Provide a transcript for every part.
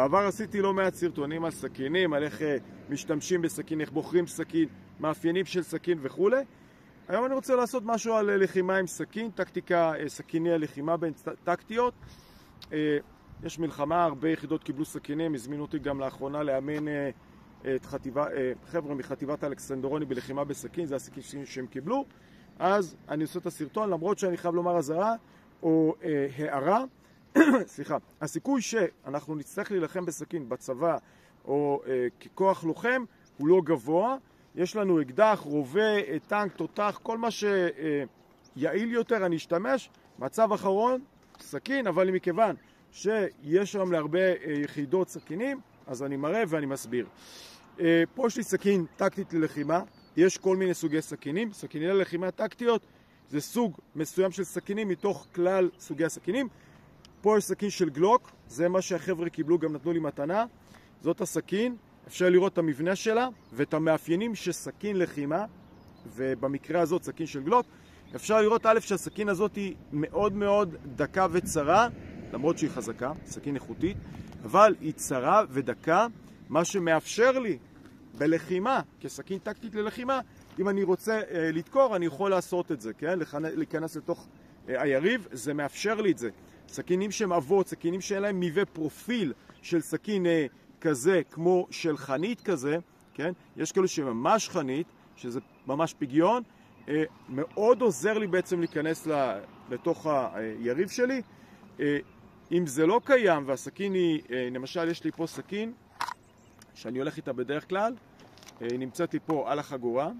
בעבר עשיתי לא מעט סרטונים על סכינים, על איך משתמשים בסכין, איך בוחרים סכין, מאפיינים של סכין וכו'. היום אני רוצה לעשות משהו על לחימה עם סכין, טקטיקה, סכיני הלחימה בין טקטיות. יש מלחמה, הרבה יחידות קיבלו סכינים, הזמינו אותי גם לאחרונה לאמן את חבר'ה מחטיבת אלכסנדרוני בלחימה בסכין, זה הסכין שהם קיבלו. אז אני עושה את הסרטון, למרות שאני חייב לומר אזהרה או הערה. סליחה, הסיכוי שאנחנו נצטרך להילחם בסכין בצבא או ככוח לוחם הוא לא גבוה. יש לנו אקדח, רובה, טנק, תותח, כל מה שיעיל יותר אני אשתמש. מצב אחרון, סכין, אבל מכיוון שיש שם להרבה יחידות סכינים, אז אני מראה ואני מסביר. פה יש לי סכין טקטית ללחימה, יש כל מיני סוגי סכינים. סכיני ללחימה טקטיות זה סוג מסוים של סכינים מתוך כלל סוגי הסכינים. פה יש סכין של גלוק, זה מה שהחבר'ה קיבלו, גם נתנו לי מתנה. זאת הסכין, אפשר לראות את המבנה שלה ואת המאפיינים של סכין לחימה, ובמקרה הזאת סכין של גלוק. אפשר לראות א' שהסכין הזאת היא מאוד מאוד דקה וצרה, למרות שהיא חזקה, סכין איכותית, אבל היא צרה ודקה, מה שמאפשר לי בלחימה, כסכין טקטית ללחימה, אם אני רוצה לדקור, אני יכול לעשות את זה, כן? להיכנס לתוך היריב, זה מאפשר לי את זה. סכינים שהם אבות, סכינים שאין להם מבנה פרופיל של סכין כזה, כמו של חנית כזה, כן? יש כאלו שממש חנית, שזה ממש פגיון, מאוד עוזר לי בעצם להיכנס לתוך היריב שלי. אם זה לא קיים והסכין היא, למשל יש לי פה סכין שאני הולך איתה בדרך כלל, היא נמצאת לי פה על החגורה,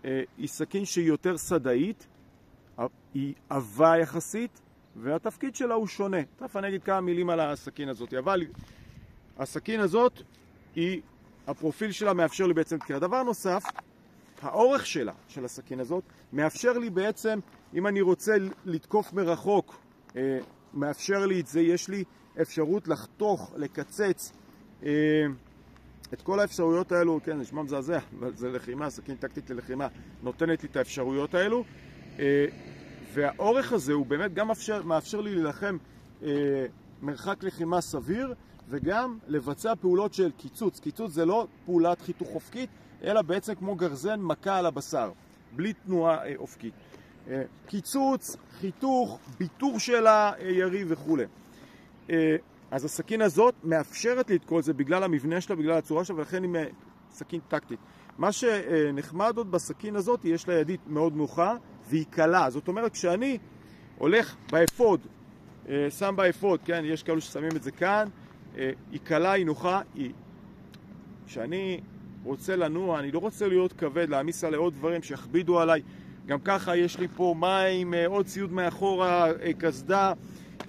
היא סכין שהיא יותר סדאית, היא עבה יחסית, והתפקיד שלה הוא שונה. תכף אני אגיד כמה מילים על הסכין הזאת, אבל הסכין הזאת, הפרופיל שלה מאפשר לי בעצם, כי הדבר נוסף, האורך שלה, של הסכין הזאת, מאפשר לי בעצם, אם אני רוצה לתקוף מרחוק, מאפשר לי את זה, יש לי אפשרות לחתוך, לקצץ, את כל האפשרויות האלו, כן, נשמע מזעזע, אבל זה לחימה, סכין טקטית ללחימה, נותנת לי את האפשרויות האלו, והאורך הזה הוא באמת גם מאפשר לי להילחם מרחק לחימה סביר, וגם לבצע פעולות של קיצוץ. קיצוץ זה לא פעולת חיתוך אופקית, אלא בעצם כמו גרזן מכה על הבשר, בלי תנועה אופקית. קיצוץ, חיתוך, ביטור של היריב וכו'. אז הסכין הזאת מאפשרת לי את כל זה בגלל המבנה שלה, בגלל הצורה שלה, ולכן היא סכין טקטית. מה שנחמד עוד בסכין הזאת, יש לה ידית מאוד נוחה והיא קלה. זאת אומרת, כשאני הולך באפוד, שם באפוד, כן, יש כאלו ששמים את זה כאן, היא קלה, היא נוחה, כשאני רוצה לנוע, אני לא רוצה להיות כבד, להעמיס עלי עוד דברים שיכבידו עליי. גם ככה יש לי פה מים, עוד ציוד מאחורה, קסדה,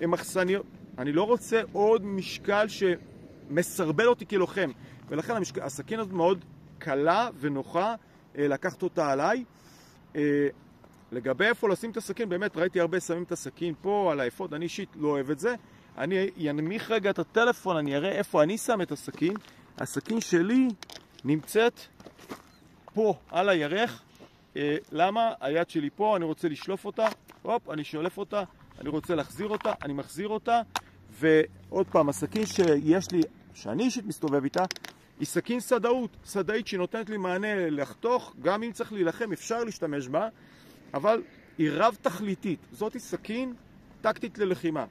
מחסניות. אני לא רוצה עוד משקל שמסרבל אותי כלוחם. ולכן הסכין הזאת מאוד קלה ונוחה לקחת אותה עליי. לגבי איפה לשים את הסכין, באמת ראיתי הרבה שמים את הסכין פה על האפוד, אני אישית לא אוהב את זה. אני ינמיך רגע את הטלפון, אני אראה איפה אני שם את הסכין. הסכין שלי נמצאת פה על הירך. למה? היד שלי פה, אני רוצה לשלוף אותה, הופ, אני שולף אותה, אני רוצה להחזיר אותה, אני מחזיר אותה, ועוד פעם, הסכין שיש לי, שאני אישית מסתובב איתה, היא סכין סדאית שנותנת לי מענה לחתוך, גם אם צריך להילחם אפשר להשתמש בה, אבל היא רב תכליתית. זאת היא סכין טקטית ללחימה.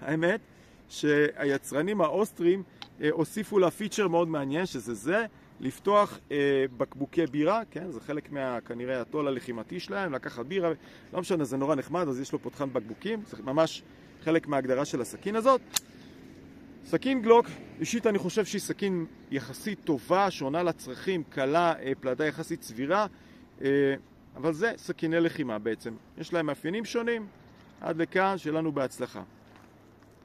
האמת שהיצרנים האוסטרים הוסיפו לה פיצ'ר מאוד מעניין, שזה זה, לפתוח בקבוקי בירה, כן? זה חלק כנראה הטול הלחימתי שלהם, לקחת בירה, לא משנה, זה נורא נחמד, אז יש לו פותחן בקבוקים, זה ממש חלק מההגדרה של הסכין הזאת. סכין גלוק, אישית אני חושב שהיא סכין יחסית טובה, שעונה לצרכים, קלה, פלדה יחסית סבירה, אבל זה סכיני לחימה בעצם. יש להם מאפיינים שונים, עד לכאן שלנו בהצלחה.